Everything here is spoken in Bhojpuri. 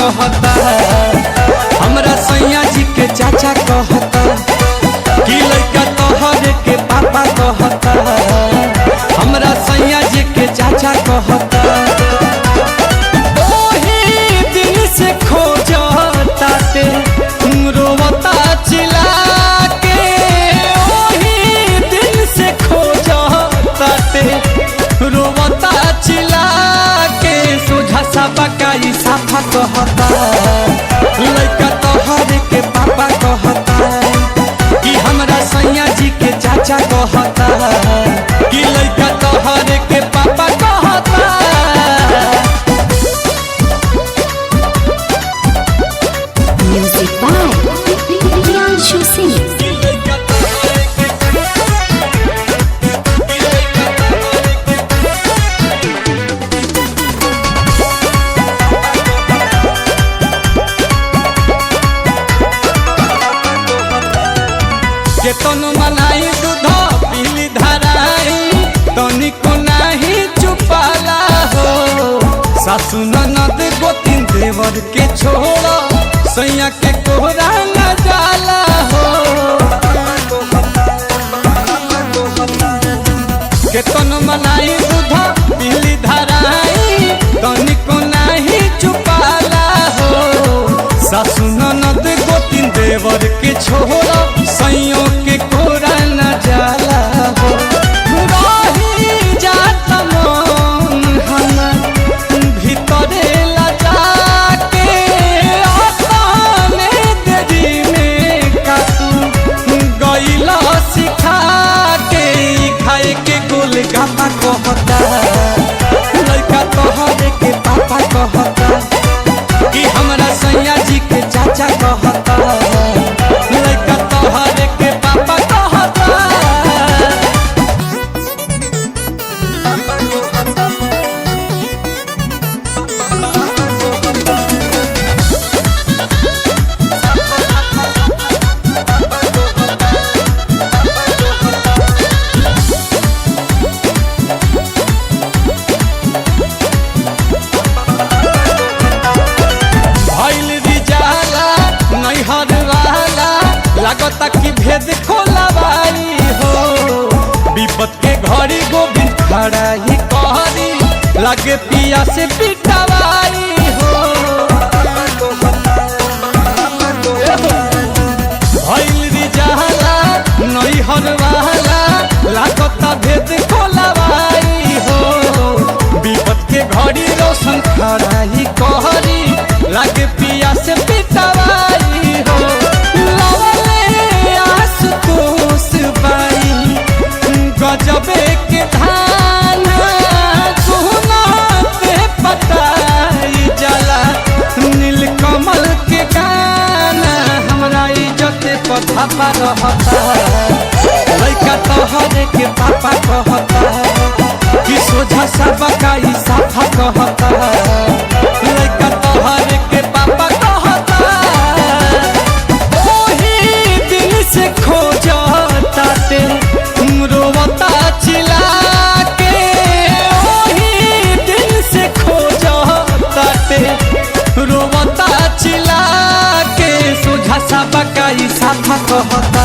कहता, हमरा सैया जी के चाचा कहता, कि लड़का तोहरे के पापा कहता, हमरा सैया जी के चाचा कहता। ओही दिन से खोजता ते रोवता चिल्ला के, ओही दिन से खोजता ते रोवता चिल्ला के, सोझा सा बकाई साफा कहता, लड़का तोहरे के पापा कहता, कि हमरा सैया जी के चाचा कहता, कि लड़का तोहरे के पापा कहता। Music by Priyanshu Singh. केतन मनाई दूध पीली धराई, तनिको नहीं चुपाला हो, सासु ननद गोतिन देवर के छोड़, सैया के कोहरा न जाला हो। केतन मनाई दूध पीली धराई, तनिको नहीं चुपाला हो, सासु ननद गोतिन देवर के छोड़, सैयों के कोरा न जाला हो। रही जात मन हमर भीतरे लजा के, अपने देरी में कातू गइला सिखा के, खाए के गोलगप्पा कहता, लड़का तोहरे के पापा कहता, कि हमरा सैया जी के चाचा कहता, लड़का तोहरे के पापा कहता। भइल रिजाला नैहर वाला, लागता कि भेद खोलवाई हो, विपत के घड़ी गोविंद खड़ा ही कहरी, लागे पिया से पिटवाई हो। भइल रिजाला नैहर वाला, लागता भेद खोलवाई हो, विपत के घड़ी रोशन खड़ा ही कहरी, लागे पिया से पिटवाई हो। लवले आशुतोष बाई गजबे के धान, सुनाते पटाई जाला नीलकमल के गाना, हमरा इज्जत पथा पर रहता, लड़का तोहरे के पापा कहता, कि सोझा सा बकाई साफा कहता, लड़का तोहरे के पापा कहता। ओही दिन से खोजता ते रोवता चिल्ला के, ओही दिन से खोजता ते रोवता चिल्ला के, सोझा सा बकाई साफा कहता,